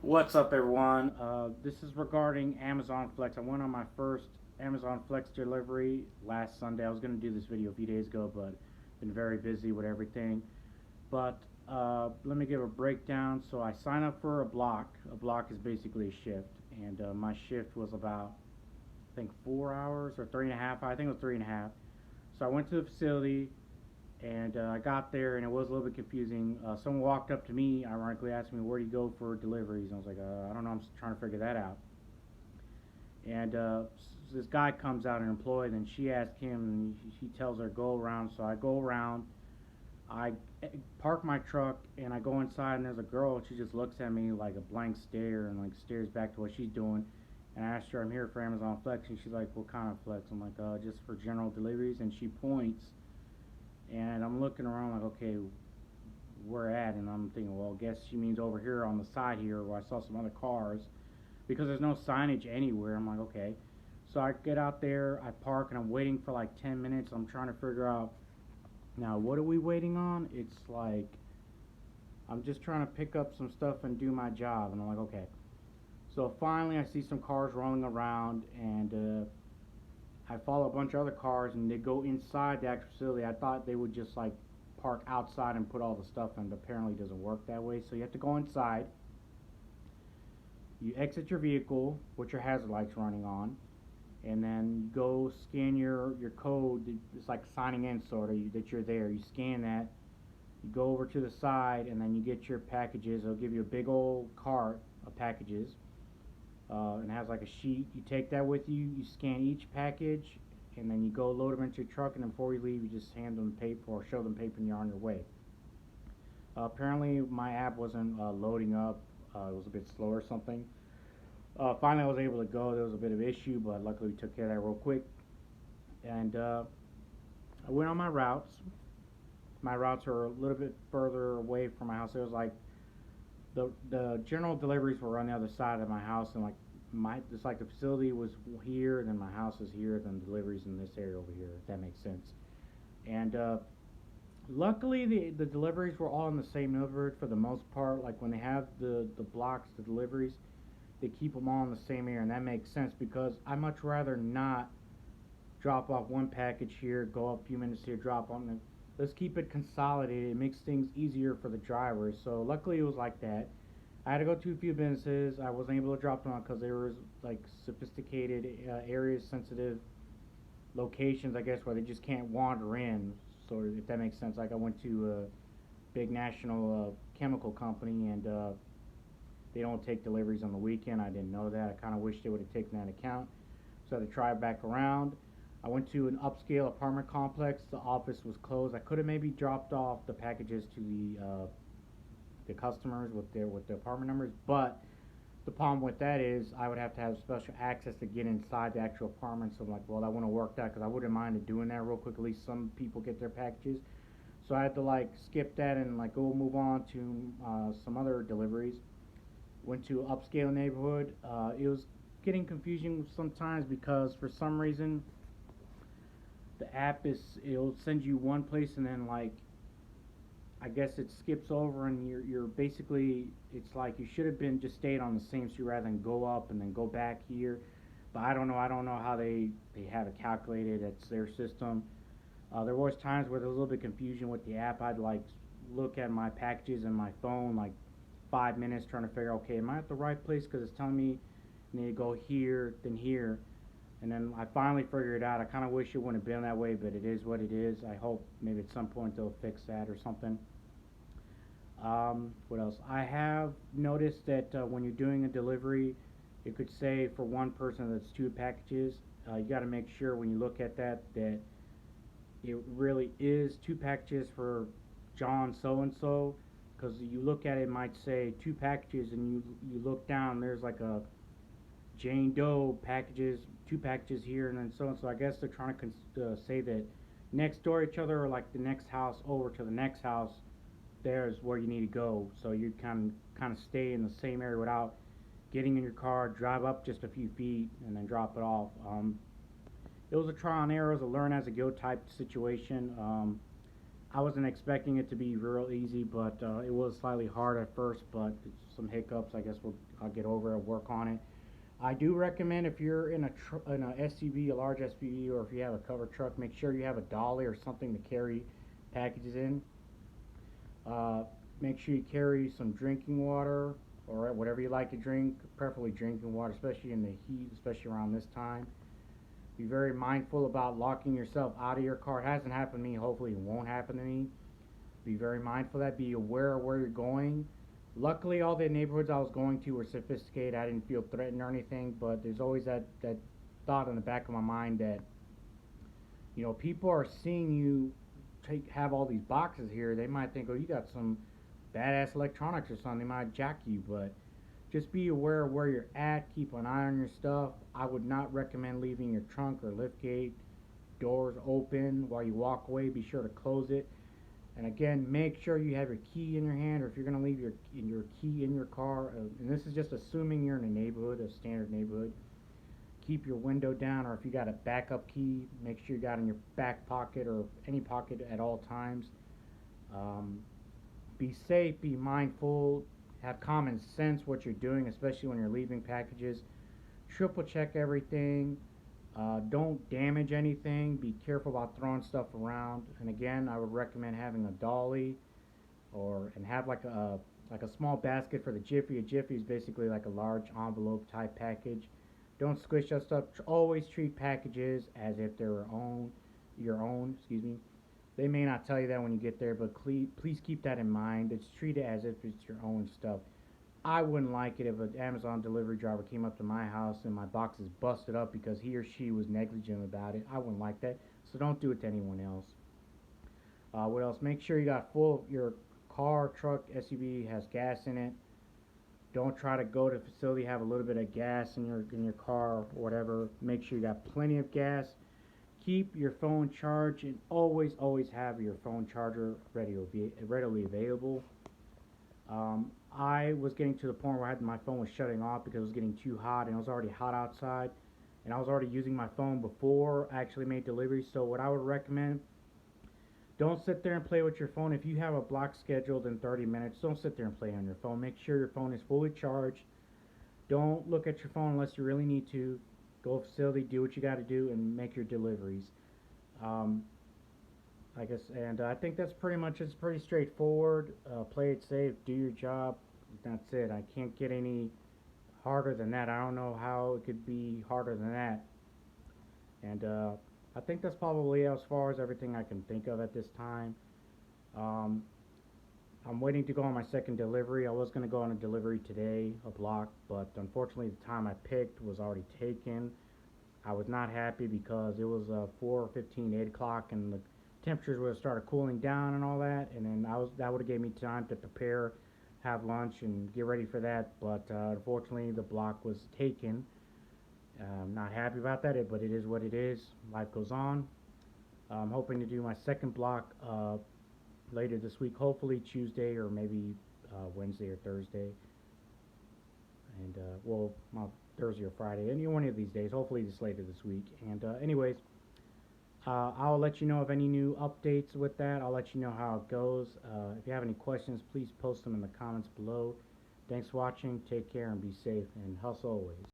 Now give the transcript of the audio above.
What's up, everyone? This is regarding Amazon Flex. I went on my first Amazon Flex delivery last Sunday. I was going to do this video a few days ago, but been very busy with everything. But let me give a breakdown. So I sign up for a block. A block is basically a shift, and my shift was about, I think, 4 hours or 3.5. I think it was 3.5. So I went to the facility, and I got there, and it was a little bit confusing. Someone walked up to me, ironically, asked me, "Where do you go for deliveries?" And I was like, "I don't know. I'm just trying to figure that out." And this guy comes out, an employee, and she asked him, and he tells her, "Go around." So I go around. I park my truck, and I go inside, and there's a girl. And she just looks at me like a blank stare, and like stares back to what she's doing. And I asked her, "I'm here for Amazon Flex," and she's like, "What kind of Flex?" I'm like, "Just for general deliveries." And she points, and I'm looking around like, okay, we're at, and I'm thinking, well, I guess she means over here on the side here where I saw some other cars because there's no signage anywhere. I'm like, okay. So I get out there, I park, and I'm waiting for like 10 minutes. I'm trying to figure out, now, what are we waiting on? It's like, I'm just trying to pick up some stuff and do my job. And I'm like, okay. So finally, I see some cars rolling around, and I follow a bunch of other cars, and they go inside the actual facility. I thought they would just like park outside and put all the stuff in, but apparently it doesn't work that way. So you have to go inside. You exit your vehicle with your hazard lights running on, and then you go scan your code. It's like signing in, sort of, that you're there. You scan that. You go over to the side, and then you get your packages. They'll give you a big old cart of packages, and it has like a sheet. You take that with you. You scan each package, and then you go load them into your truck. And then before you leave, you just hand them paper or show them paper, and you're on your way. Apparently, my app wasn't loading up. It was a bit slow or something. Finally, I was able to go. There was a bit of issue, but luckily we took care of that real quick. And I went on my routes. My routes are a little bit further away from my house. It was like the general deliveries were on the other side of my house, and like it's like the facility was here, then my house is here, then deliveries in this area over here. If that makes sense. And luckily, the deliveries were all in the same neighborhood for the most part. Like when they have the blocks, the deliveries, they keep them all in the same area, and that makes sense because I much rather not drop off one package here, go up a few minutes here, drop on the. Let's keep it consolidated. It makes things easier for the drivers. So luckily it was like that. I had to go to a few businesses. I wasn't able to drop them off because there was like sophisticated areas, sensitive locations, I guess, where they just can't wander in. So if that makes sense, like I went to a big national chemical company, and they don't take deliveries on the weekend. I didn't know that. I kind of wish they would have taken that account. So I had to try it back around. I went to an upscale apartment complex. The office was closed. I could have maybe dropped off the packages to the customers with the apartment numbers, but the problem with that is I would have to have special access to get inside the actual apartment. So I'm like, well, that wouldn't work out because I wouldn't mind doing that real quick. At least some people get their packages. So I had to like skip that and like go move on to some other deliveries. Went to upscale neighborhood. It was getting confusing sometimes because for some reason the app it'll send you one place, and then like I guess it skips over, and you're basically, it's like you should have been just stayed on the same street rather than go up and then go back here. But I don't know how they have it calculated. It's their system. There was times where there was a little bit of confusion with the app. I'd like look at my packages in my phone like 5 minutes trying to figure out, okay, am I at the right place because it's telling me I need to go here then here. And then I finally figured it out. I kind of wish it wouldn't have been that way, but it is what it is. I hope maybe at some point they'll fix that or something. What else? I have noticed that when you're doing a delivery, it could say for one person that's two packages. You got to make sure when you look at that it really is two packages for John so and so. Because you look at it, it might say two packages, and you look down, there's like a Jane Doe packages, two packages here, and then so and so. I guess they're trying to say that next door each other, or like the next house over to the next house, there's where you need to go. So you can kind of stay in the same area without getting in your car, drive up just a few feet, and then drop it off. It was a trial and error, it was a learn as a go type situation. I wasn't expecting it to be real easy, but it was slightly hard at first, but some hiccups. I guess I'll get over it, work on it. I do recommend if you're in a SUV, a large SUV, or if you have a covered truck, make sure you have a dolly or something to carry packages in. Uh, Make sure you carry some drinking water or whatever you like to drink, preferably drinking water, especially in the heat, especially around this time. Be very mindful about locking yourself out of your car. It hasn't happened to me. Hopefully, it won't happen to me. Be very mindful of that. Be aware of where you're going. Luckily, all the neighborhoods I was going to were sophisticated. I didn't feel threatened or anything, but there's always that thought in the back of my mind that, people are seeing you have all these boxes here. They might think, oh, you got some badass electronics or something. They might jack you, but just be aware of where you're at. Keep an eye on your stuff. I would not recommend leaving your trunk or liftgate doors open while you walk away. Be sure to close it. And again, make sure you have your key in your hand, or if you're going to leave your key in your car, and this is just assuming you're in a neighborhood, a standard neighborhood, keep your window down, or if you got a backup key, make sure you got it in your back pocket or any pocket at all times. Be safe, be mindful, have common sense what you're doing, especially when you're leaving packages. Triple check everything. Don't damage anything. Be careful about throwing stuff around. And again, I would recommend having a dolly, and have like a small basket for the Jiffy. A Jiffy is basically like a large envelope type package. Don't squish that stuff. Always treat packages as if they're your own. Excuse me. They may not tell you that when you get there, but please keep that in mind. It's treated as if it's your own stuff. I wouldn't like it if an Amazon delivery driver came up to my house and my box is busted up because he or she was negligent about it. I wouldn't like that. So don't do it to anyone else. What else? Make sure you got your car, truck, SUV has gas in it. Don't try to go to a facility, have a little bit of gas in your car or whatever. Make sure you got plenty of gas. Keep your phone charged, and always have your phone charger readily available. I was getting to the point where my phone was shutting off because it was getting too hot, and it was already hot outside, and I was already using my phone before I actually made delivery. So what I would recommend, don't sit there and play with your phone. If you have a block scheduled in 30 minutes, don't sit there and play on your phone. Make sure your phone is fully charged. Don't look at your phone unless you really need to. Go to a facility, do what you got to do, and make your deliveries. I guess, and I think that's pretty much, it's pretty straightforward. Play it safe, do your job. That's it. I can't get any harder than that. I don't know how it could be harder than that. And I think that's probably as far as everything I can think of at this time. Um, I'm waiting to go on my second delivery. I was going to go on a delivery today, a block, but unfortunately the time I picked was already taken. I was not happy because it was 4:15, 8 o'clock, and the temperatures would have started cooling down and all that, and then that would have gave me time to prepare, have lunch, and get ready for that. But unfortunately, the block was taken. I'm not happy about that, but it is what it is. Life goes on. I'm hoping to do my second block later this week, hopefully Tuesday or maybe Wednesday or Thursday, and Thursday or Friday, any one of these days, hopefully this later this week. And anyways, I'll let you know of any new updates with that. I'll let you know how it goes. If you have any questions, please post them in the comments below. Thanks for watching, take care, and be safe, and hustle always.